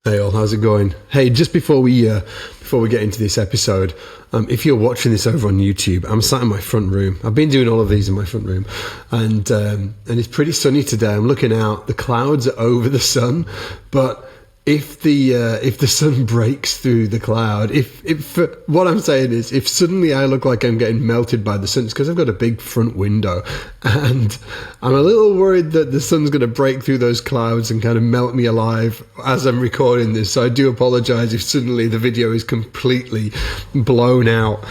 Hey all, how's it going? Hey, just before we get into this episode, if you're watching this over on YouTube, I'm sat in my front room. I've been doing all of these in my front room, and it's pretty sunny today. I'm looking out. The clouds are over the sun, but if the sun breaks through the cloud, if what I'm saying is, if suddenly I look like I'm getting melted by the sun, it's because I've got a big front window, and I'm a little worried that the sun's going to break through those clouds and kind of melt me alive as I'm recording this. So I do apologize if suddenly the video is completely blown out.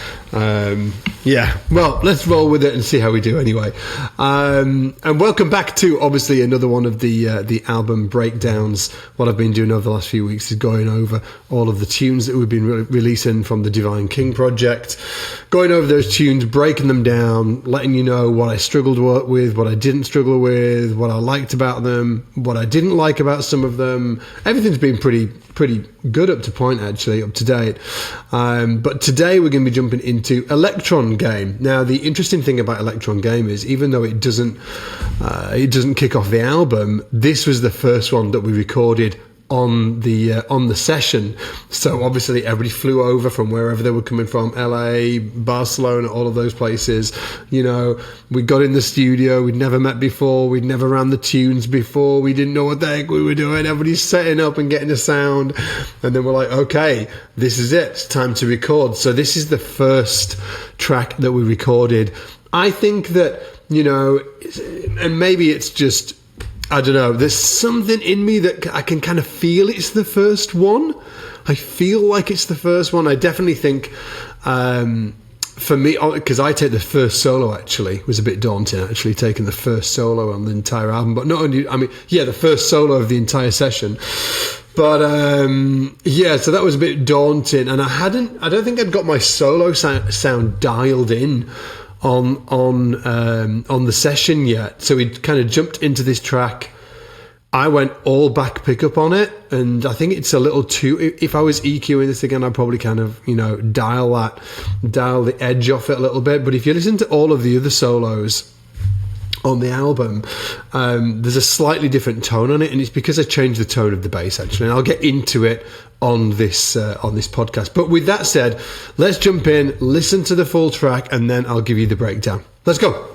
Yeah, well, let's roll with it and see how we do anyway. And welcome back to obviously another one of the album breakdowns. What I've been doing over the last few weeks is going over all of the tunes that we've been releasing from the Devine King Project, going over those tunes, breaking them down, letting you know what I struggled with, what I didn't struggle with, what I liked about them, what I didn't like about some of them. Everything's been pretty good up to point, actually, up to date. But today we're going to be jumping into Electron Game. Now, the interesting thing about Electron Game is, even though it doesn't kick off the album, this was the first one that we recorded on the session. So obviously everybody flew over from wherever they were coming from, LA, Barcelona, all of those places. You know, we got in the studio, we'd never met before, we'd never ran the tunes before, we didn't know what the heck we were doing. Everybody's setting up and getting a sound, and then we're like, okay, this is it, it's time to record. So this is the first track that we recorded. I think that, you know, and maybe it's just, I don't know, there's something in me that I can kind of feel it's the first one. I feel like it's the first one. I definitely think, for me, because I take the first solo, actually, it was a bit daunting, actually, taking the first solo on the entire album. But not only, I mean, yeah, the first solo of the entire session. But, yeah, so that was a bit daunting. And I don't think I'd got my solo sound dialed in on the session yet. So we kind of jumped into this track. I went all back pickup on it, and I think it's a little too, if I was EQing this again, I'd probably kind of, you know, dial the edge off it a little bit. But if you listen to all of the other solos on the album, there's a slightly different tone on it, and it's because I changed the tone of the bass, actually, and I'll get into it on this podcast. But with that said, let's jump in, listen to the full track, and then I'll give you the breakdown. Let's go.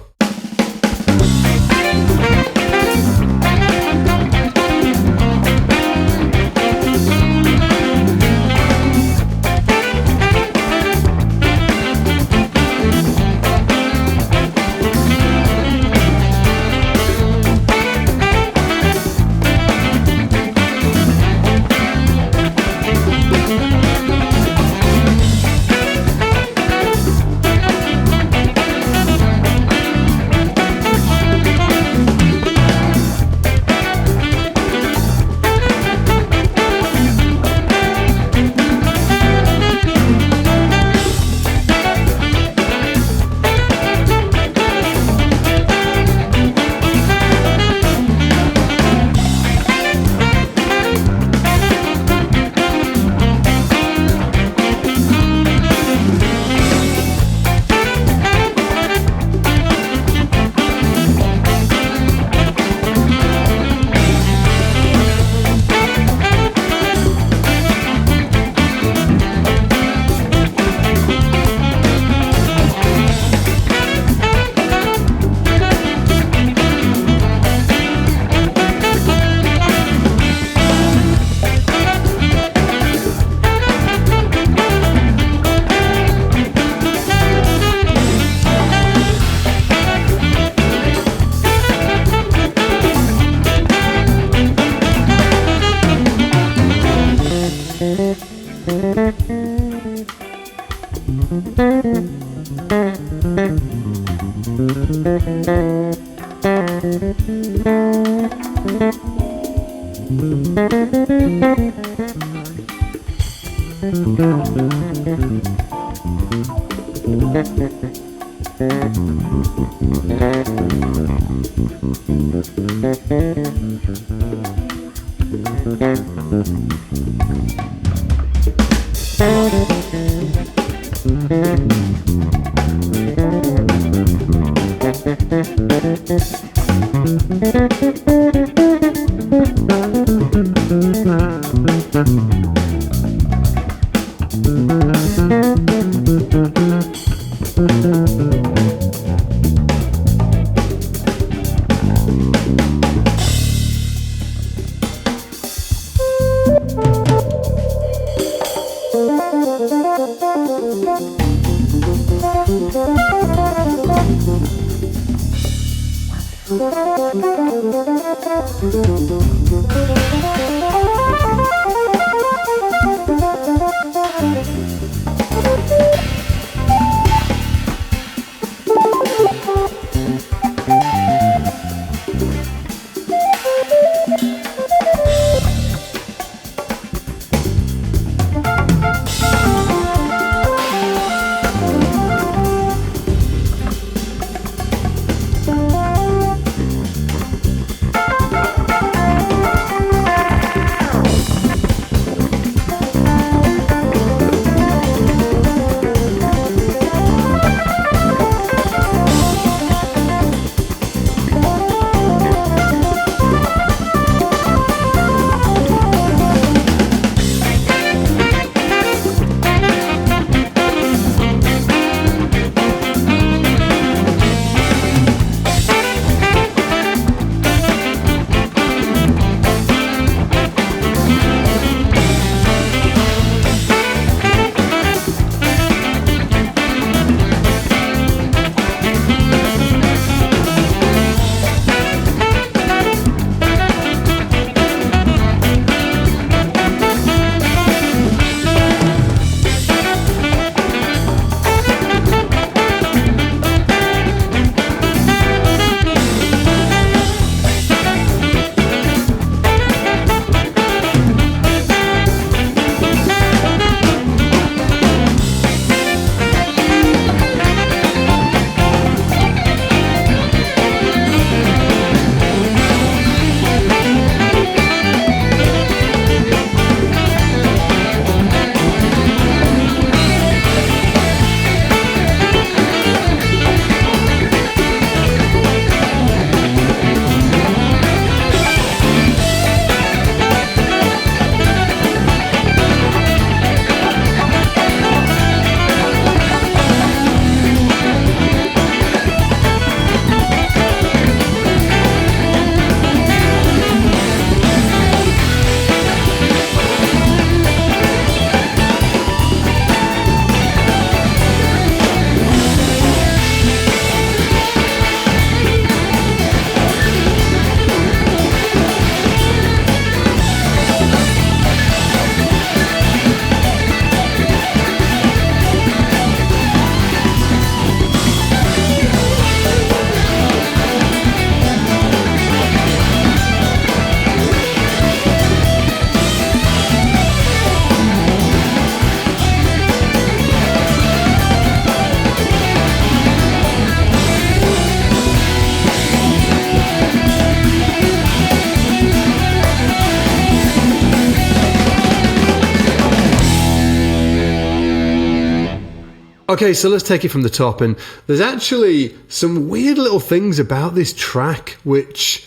Okay, so let's take it from the top. And there's actually some weird little things about this track, which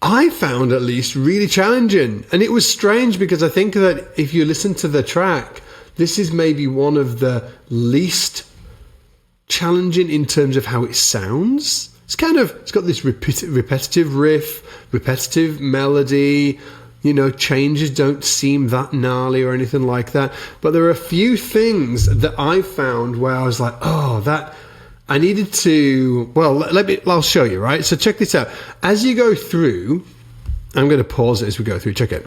I found at least really challenging. And it was strange because I think that if you listen to the track, this is maybe one of the least challenging in terms of how it sounds. It's got this repetitive riff, repetitive melody. You know, changes don't seem that gnarly or anything like that. But there are a few things that I found where I was like, oh, that I needed to, well, I'll show you, right? So check this out. As you go through, I'm going to pause it as we go through. Check it.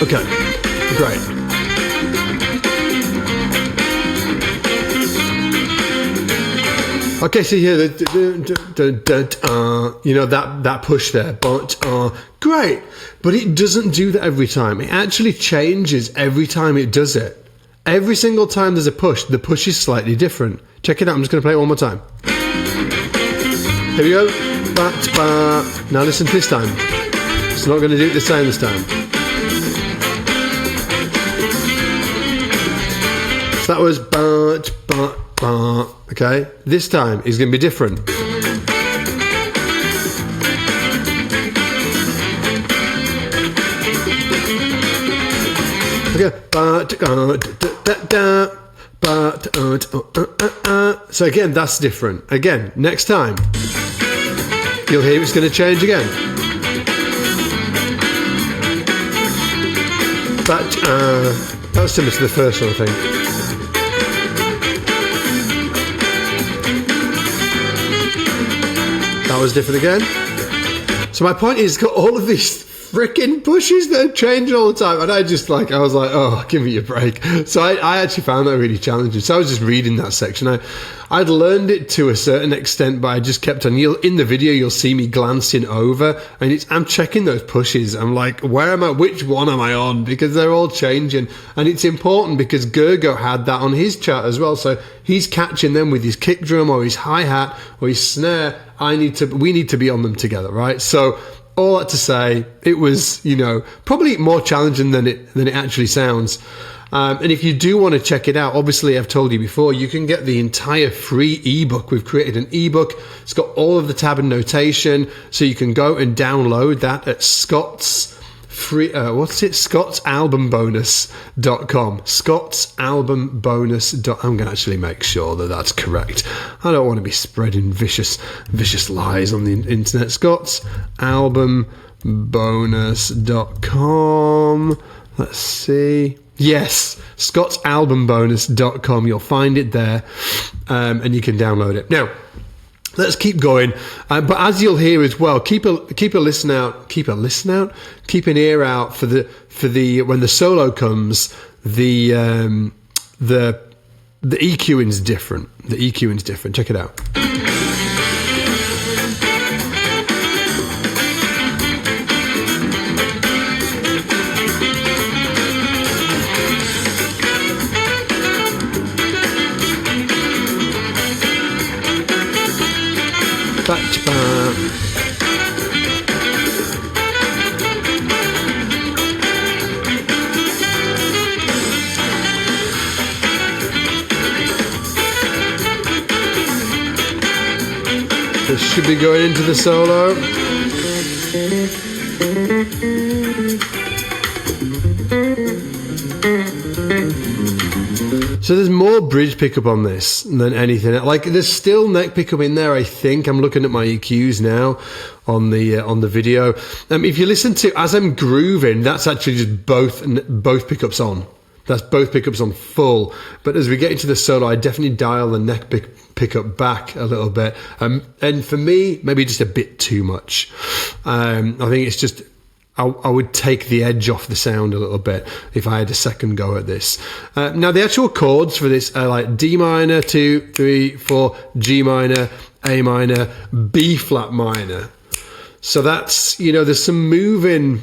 Okay, great. Okay, so here, you know, that push there, but great. But it doesn't do that every time. It actually changes every time it does it. Every single time there's a push, the push is slightly different. Check it out. I'm just going to play it one more time. Here we go. Now listen to this time. It's not going to do it the same this time. So that was okay, this time is going to be different. So again, that's different. Again, next time you'll hear it's going to change again. That was similar to the first one, I think. That was different again. So my point is, it's got all of these freaking pushes that are changing all the time, and I was like, oh, give me a break. So I actually found that really challenging. So I was just reading that section. I'd learned it to a certain extent, but I just kept on. In the video, you'll see me glancing over, and I'm checking those pushes. I'm like, where am I? Which one am I on? Because they're all changing, and it's important because Gergo had that on his chart as well. So he's catching them with his kick drum or his hi-hat or his snare. We need to be on them together, right? So all that to say, it was, probably more challenging than it actually sounds. And if you do want to check it out, obviously I've told you before, you can get the entire free ebook. We've created an ebook. It's got all of the tab and notation, so you can go and download that at scottsalbumbonus.com. scottsalbumbonus. I'm going to actually make sure that that's correct. I don't want to be spreading vicious lies on the internet. scottsalbumbonus.com. Let's see. Yes, scottsalbumbonus.com. You'll find it there, and you can download it. Now, let's keep going. But as you'll hear as well, keep a listen out. Keep an ear out for the when the solo comes. The EQing's different. The EQing's different. Check it out. This should be going into the solo. So there's more bridge pickup on this than anything. Like there's still neck pickup in there, I think. I'm looking at my EQs now on the video. If you listen to as I'm grooving, that's actually just both pickups on. That's both pickups on full. But as we get into the solo, I definitely dial the neck pickup back a little bit. And for me, maybe just a bit too much. I think it's just, I would take the edge off the sound a little bit if I had a second go at this. Now, the actual chords for this are like D minor, 2, 3, 4, G minor, A minor, B flat minor. So that's, there's some moving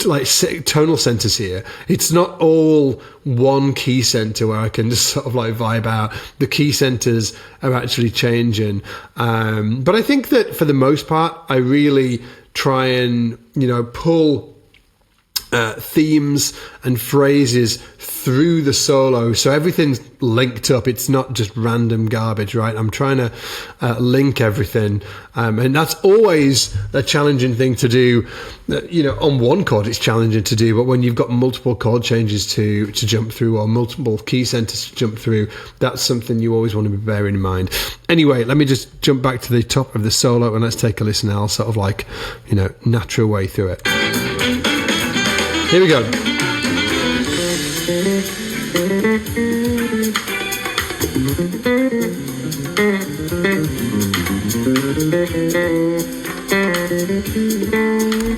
like tonal centers here. It's not all one key center where I can just sort of like vibe out. The key centers are actually changing. But I think that for the most part, I really try and, pull themes and phrases through the solo, so everything's linked up. It's not just random garbage, right? I'm trying to link everything, and that's always a challenging thing to do. On one chord it's challenging to do, but when you've got multiple chord changes to jump through or multiple key centers to jump through, that's something you always want to be bearing in mind. Anyway, let me just jump back to the top of the solo and let's take a listen. I'll sort of like natural way through it. Here we go.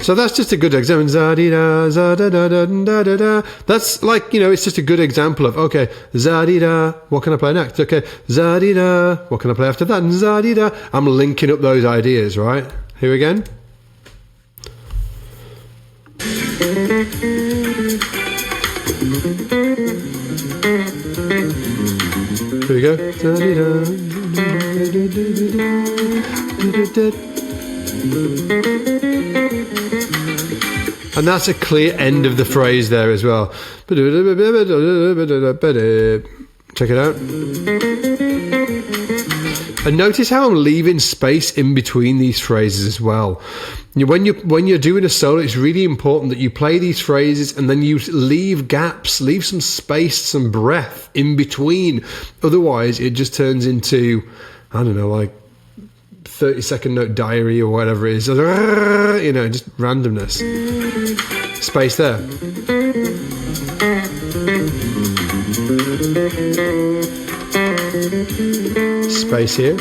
So that's just a good example. That's like, it's just a good example of, okay, za-dee-da, what can I play next? Okay, za-dee-da, what can I play after that? Za-dee-da. I'm linking up those ideas, right? Here again. Here we go. And that's a clear end of the phrase there as well. Check it out. And notice how I'm leaving space in between these phrases as well. When you're doing a solo, it's really important that you play these phrases and then you leave gaps, leave some space, some breath in between. Otherwise, it just turns into, I don't know, like 30-second note diary or whatever it is. You know, just randomness. Space there. Space here.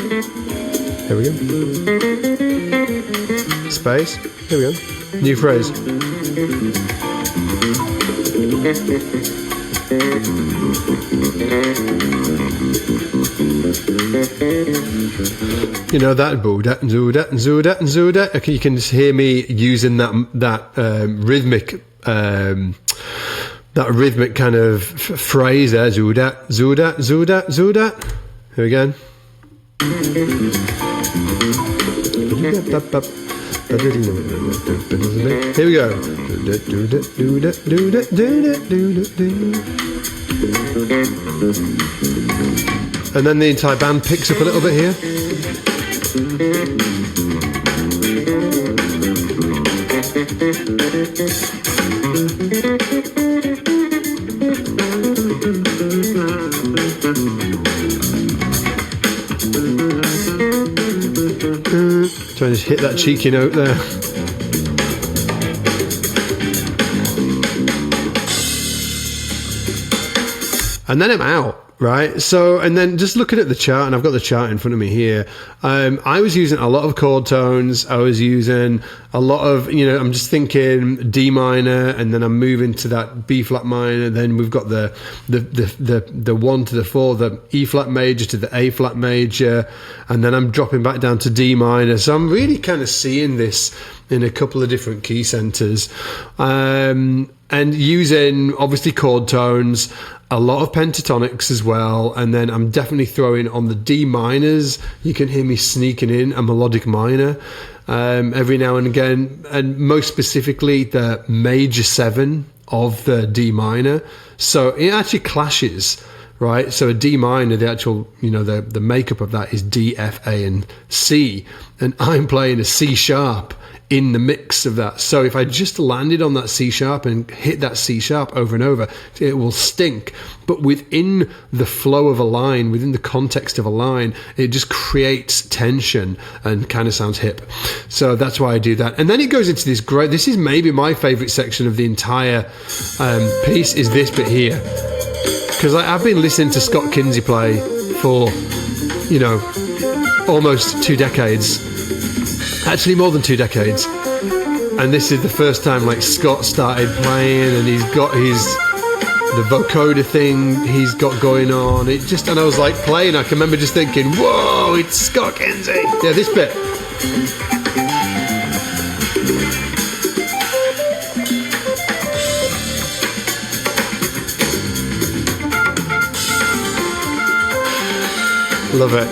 Here we go. Space. Here we go. New phrase. You know that boo dat and zoo dat and zoo dat and zoo dat. Okay, you can just hear me using that rhythmic kind of phrase there. Zoo dat, zoo dat, zoo dat, zoo dat. Here again. Here we go. And then the entire band picks up a little bit here. Trying to just hit that cheeky note there. And then I'm out. Right, so, and then just looking at the chart, and I've got the chart in front of me here, I was using a lot of chord tones, I was using a lot of, you know, I'm just thinking D minor, and then I'm moving to that B flat minor, then we've got the 1 to the 4, the E flat major to the A flat major, and then I'm dropping back down to D minor, so I'm really kind of seeing this in a couple of different key centers, and using, obviously, chord tones, a lot of pentatonics as well, and then I'm definitely throwing on the D minors. You can hear me sneaking in a melodic minor every now and again, and most specifically the major 7 of the D minor. So it actually clashes, right? So a D minor, the actual, you know, the makeup of that is D, F, A, and C, and I'm playing a C sharp in the mix of that. So if I just landed on that C sharp and hit that C sharp over and over, it will stink. But within the flow of a line, within the context of a line, it just creates tension and kind of sounds hip. So that's why I do that. And then it goes into this great, this is maybe my favorite section of the entire piece, is this bit here. Because I've been listening to Scott Kinsey play for, you know, almost 2 decades. Actually, more than 2 decades. And this is the first time, like, Scott started playing, and he's got the vocoder thing he's got going on. It just, and I was like playing, I can remember just thinking, whoa, it's Scott Kinsey. Yeah, this bit. Love it.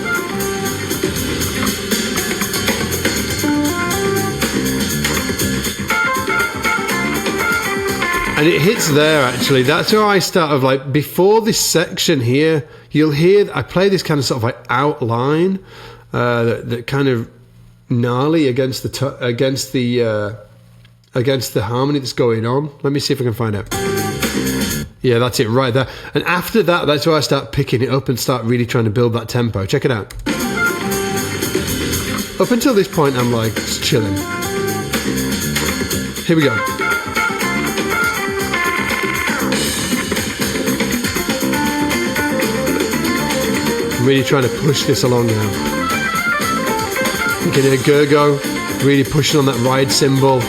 And it hits there, actually. That's where I start of, like, before this section here, you'll hear, I play this kind of sort of like outline, that kind of gnarly against the harmony that's going on. Let me see if I can find out. Yeah, that's it right there. And after that, that's where I start picking it up and start really trying to build that tempo. Check it out. Up until this point, I'm like, just chilling. Here we go. Really trying to push this along now. You can hear Gergo really pushing on that ride cymbal.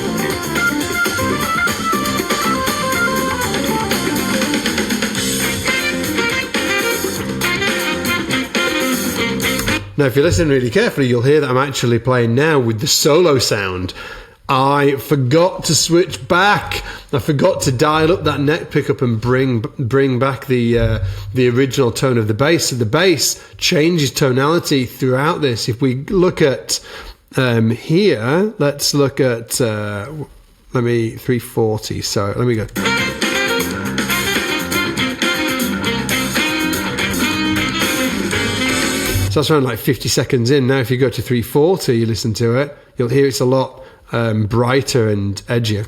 Now, if you listen really carefully, you'll hear that I'm actually playing now with the solo sound. I forgot to switch back. I forgot to dial up that neck pickup and bring back the original tone of the bass. So the bass changes tonality throughout this. If we look at here, let's look at 340. So let me go. So that's around like 50 seconds in. Now, if you go to 340, you listen to it, you'll hear it's a lot brighter and edgier.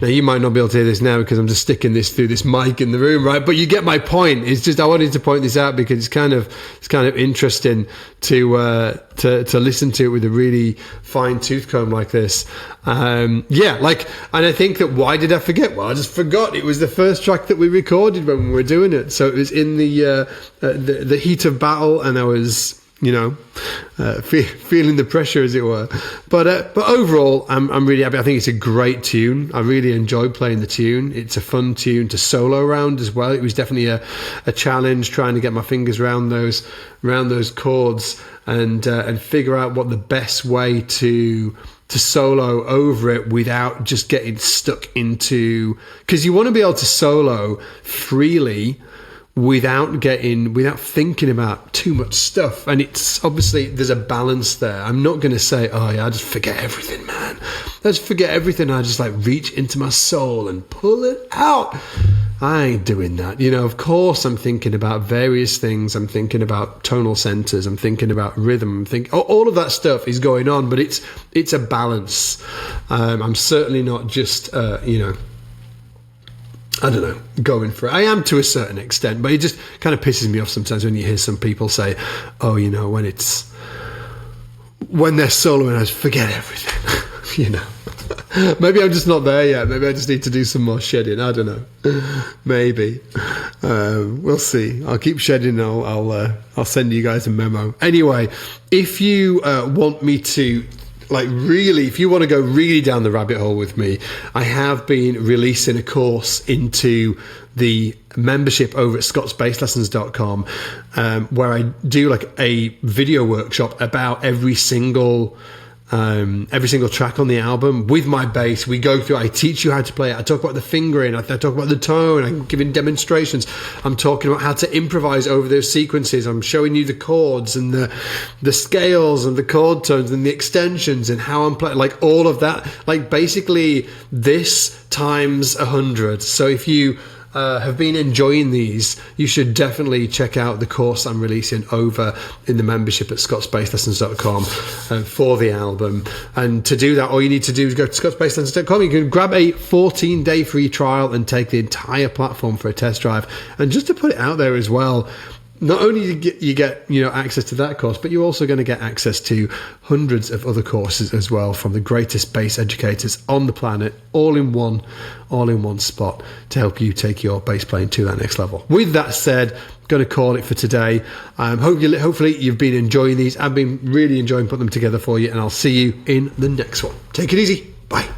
Now, you might not be able to hear this now because I'm just sticking this through this mic in the room, right? But you get my point. It's just I wanted to point this out because it's kind of interesting to listen to it with a really fine tooth comb like this. And I think that why did I forget? Well, I just forgot. It was the first track that we recorded when we were doing it, so it was in the heat of battle, and I was, feeling the pressure, as it were. But overall, I'm really happy. I think it's a great tune. I really enjoyed playing the tune. It's a fun tune to solo around as well. It was definitely a challenge trying to get my fingers around those chords and figure out what the best way to solo over it without just getting stuck into, because you want to be able to solo freely without thinking about too much stuff. And it's obviously there's a balance there. I'm not going to say, oh yeah, I just forget everything, man. I just forget everything. I just like reach into my soul and pull it out. I ain't doing that. Of course I'm thinking about various things. I'm thinking about tonal centers. I'm thinking about rhythm. All of that stuff is going on, but it's a balance. I'm certainly not just, I don't know, going for it. I am to a certain extent, but it just kind of pisses me off sometimes when you hear some people say, oh, when they're soloing, I just forget everything. Maybe I'm just not there yet. Maybe I just need to do some more shedding. I don't know. Memaybe. We'll see. I'll keep shedding. I'll send you guys a memo. Anyway, if you want me to, if you want to go really down the rabbit hole with me, I have been releasing a course into the membership over at scottsbasslessons.com, where I do a video workshop about every single track on the album with my bass. We go through, I teach you how to play it. I talk about the fingering, I talk about the tone, I'm giving demonstrations. I'm talking about how to improvise over those sequences. I'm showing you the chords and the scales and the chord tones and the extensions and how I'm playing, all of that. Basically this times 100. So if you have been enjoying these, you should definitely check out the course I'm releasing over in the membership at scottsbasslessons.com for the album. And to do that, all you need to do is go to scottsbasslessons.com. You can grab a 14-day free trial and take the entire platform for a test drive. And just to put it out there as well, not only do you get access to that course, but you're also going to get access to hundreds of other courses as well from the greatest bass educators on the planet, all in one spot to help you take your bass playing to that next level. With that said, I'm going to call it for today. Hopefully you've been enjoying these. I've been really enjoying putting them together for you, and I'll see you in the next one. Take it easy. Bye.